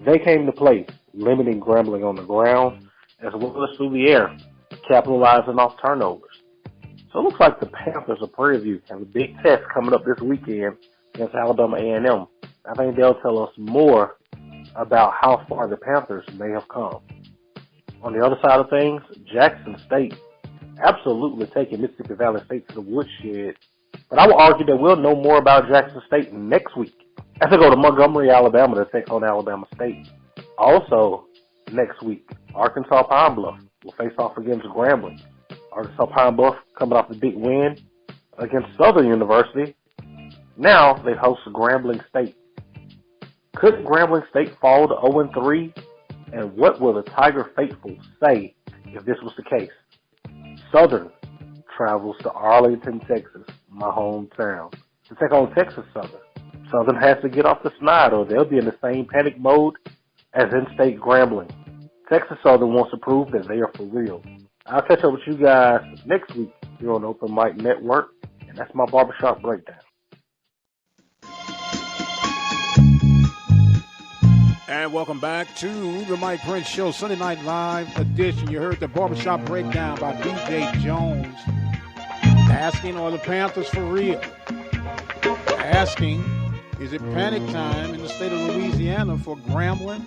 They came to play, limiting Grambling on the ground as well as through the air, capitalizing off turnovers. So it looks like the Panthers of Prairie View have a big test coming up this weekend against Alabama A&M. I think they'll tell us more about how far the Panthers may have come. On the other side of things, Jackson State absolutely taking Mississippi Valley State to the woodshed. But I will argue that we'll know more about Jackson State next week as they go to Montgomery, Alabama to take on Alabama State. Also, next week, Arkansas Pine Bluff will face off against Grambling. Arkansas Pine Bluff coming off the big win against Southern University. Now they host Grambling State. Could Grambling State fall to 0-3? And what will the Tiger faithful say if this was the case? Southern travels to Arlington, Texas, my hometown, to take on Texas Southern. Southern has to get off the snide or they'll be in the same panic mode as in-state Grambling. Texas Southern wants to prove that they are for real. I'll catch up with you guys next week here on Open Mic Network, and that's my barbershop breakdown. And welcome back to the Mike Prince Show, Sunday Night Live edition. You heard the barbershop breakdown by B.J. Jones. Asking, are the Panthers for real? Asking, is it panic time in the state of Louisiana for Grambling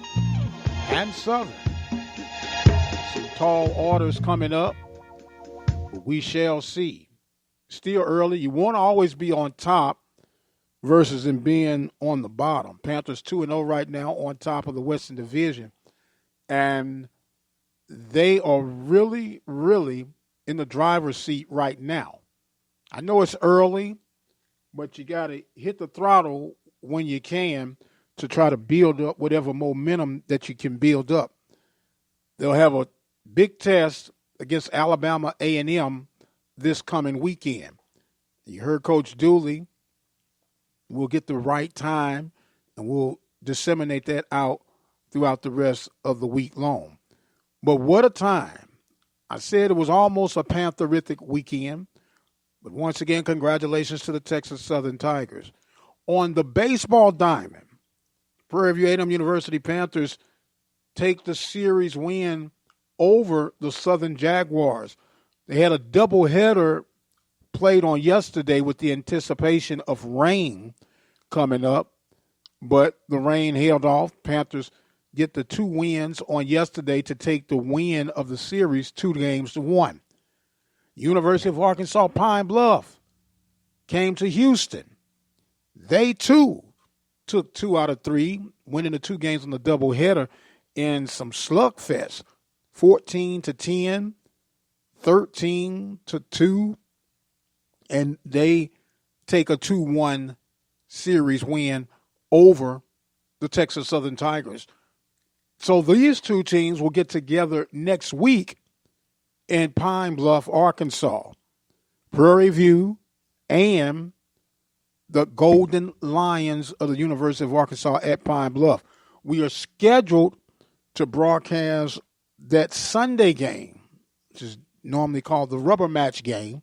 and Southern? Some tall orders coming up. We shall see. Still early. You want to always be on top versus in being on the bottom. Panthers 2-0 right now on top of the Western Division. And they are really, really in the driver's seat right now. I know it's early, but you got to hit the throttle when you can to try to build up whatever momentum that you can build up. They'll have a big test against Alabama A&M this coming weekend. You heard Coach Dooley. We'll get the right time, and we'll disseminate that out throughout the rest of the week long. But what a time. I said it was almost a Pantherific weekend. But once again, congratulations to the Texas Southern Tigers. On the baseball diamond, Prairie View A&M University Panthers take the series win over the Southern Jaguars. They had a doubleheader played on yesterday with the anticipation of rain coming up, but the rain held off. Panthers get the 2 wins on yesterday to take the win of the series 2-1. University of Arkansas Pine Bluff came to Houston. They, too, took 2 out of 3, winning the 2 games on the doubleheader in some slugfest, 14-10, 13-2, and they take a 2-1 series win over the Texas Southern Tigers. So these 2 teams will get together next week in Pine Bluff, Arkansas. Prairie View and the Golden Lions of the University of Arkansas at Pine Bluff. We are scheduled to broadcast that Sunday game, which is normally called the rubber match game,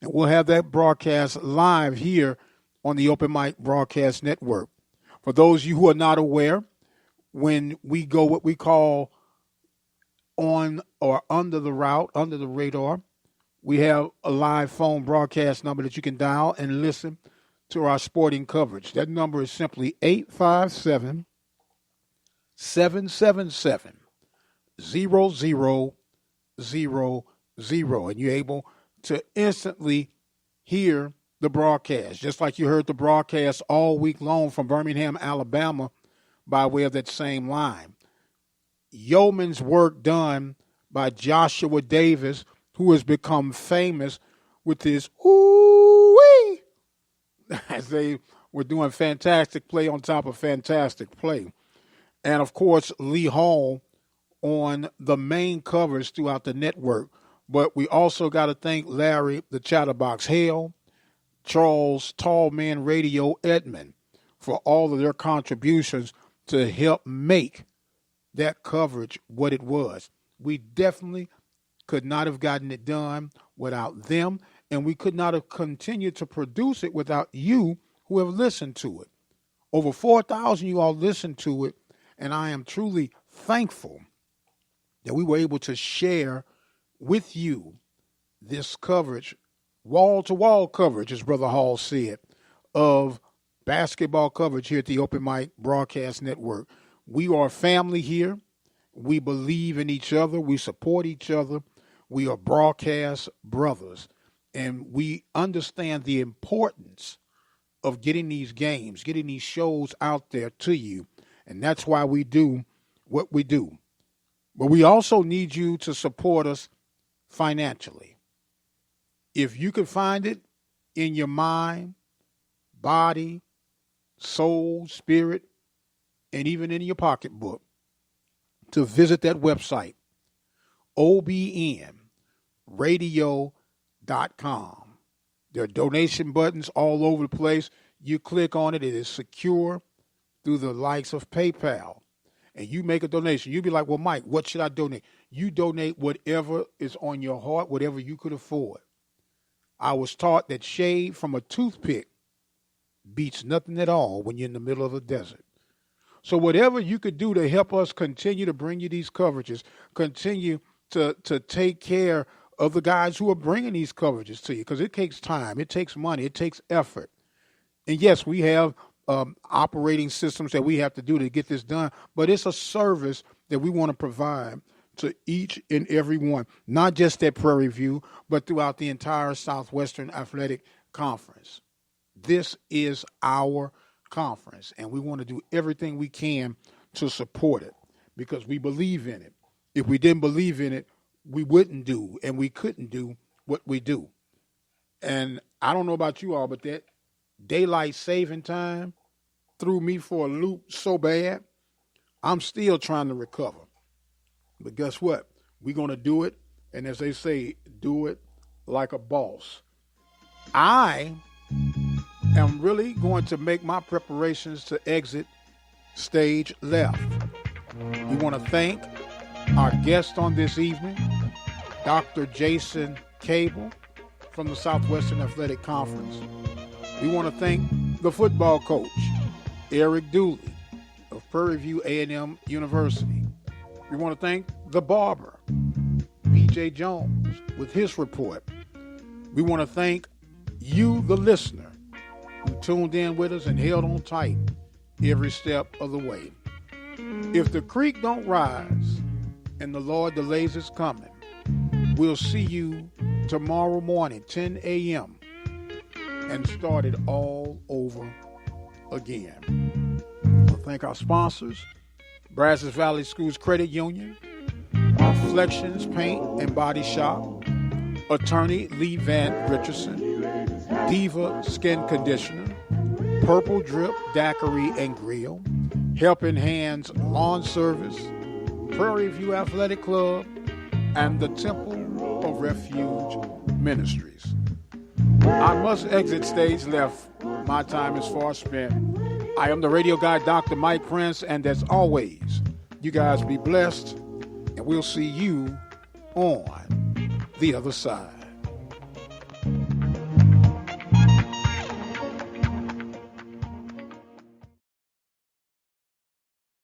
and we'll have that broadcast live here on the Open Mic Broadcast Network. For those of you who are not aware, when we go what we call on or under the route, under the radar, we have a live phone broadcast number that you can dial and listen to our sporting coverage. That number is simply 857-777-0000, and you're able to instantly hear the broadcast, just like you heard the broadcast all week long from Birmingham, Alabama, by way of that same line. Yeoman's work done by Joshua Davis, who has become famous with his ooh-wee, as they were doing fantastic play on top of fantastic play. And, of course, Lee Hall on the main covers throughout the network But we also got to thank Larry, the Chatterbox Hale, Charles, Tallman Radio Edmond, for all of their contributions to help make that coverage what it was. We definitely could not have gotten it done without them, and we could not have continued to produce it without you who have listened to it. Over 4,000 you all listened to it, and I am truly thankful that we were able to share with you this coverage, wall-to-wall coverage, as Brother Hall said, of basketball coverage here at the Open Mic Broadcast Network. We are family here. We believe in each other. We support each other. We are broadcast brothers. And we understand the importance of getting these games, getting these shows out there to you. And that's why we do what we do. But we also need you to support us financially. If you can find it in your mind, body, soul, spirit, and even in your pocketbook, to visit that website, obnradio.com. There are donation buttons all over the place. You click on it. It is secure through the likes of PayPal. And you make a donation. You'll be like, well, Mike, what should I donate? You donate whatever is on your heart, whatever you could afford. I was taught that shade from a toothpick beats nothing at all when you're in the middle of a desert. So whatever you could do to help us continue to bring you these coverages, continue to take care of the guys who are bringing these coverages to you, because it takes time, it takes money, it takes effort. And yes, we have operating systems that we have to do to get this done, but it's a service that we want to provide to each and every one, not just at Prairie View, but throughout the entire Southwestern Athletic Conference. This is our conference, and we want to do everything we can to support it because we believe in it. If we didn't believe in it, we wouldn't do and we couldn't do what we do. And I don't know about you all, but that daylight saving time threw me for a loop so bad, I'm still trying to recover. But guess what? We're going to do it, and as they say, do it like a boss. I am really going to make my preparations to exit stage left. We want to thank our guest on this evening, Dr. Jason Cable from the Southwestern Athletic Conference. We want to thank the football coach, Eric Dooley of Prairie View A&M University. We want to thank the barber, B.J. Jones, with his report. We want to thank you, the listener, who tuned in with us and held on tight every step of the way. If the creek don't rise and the Lord delays its coming, we'll see you tomorrow morning, 10 a.m., and start it all over again. We'll thank our sponsors, Brazos Valley Schools Credit Union, Reflections Paint and Body Shop, Attorney Lee Van Richardson, Diva Skin Conditioner, Purple Drip Daiquiri and Grill, Helping Hands Lawn Service, Prairie View Athletic Club, and the Temple of Refuge Ministries. I must exit stage left. My time is far spent. I am the radio guy, Dr. Mike Prince, and as always, you guys be blessed, and we'll see you on the other side.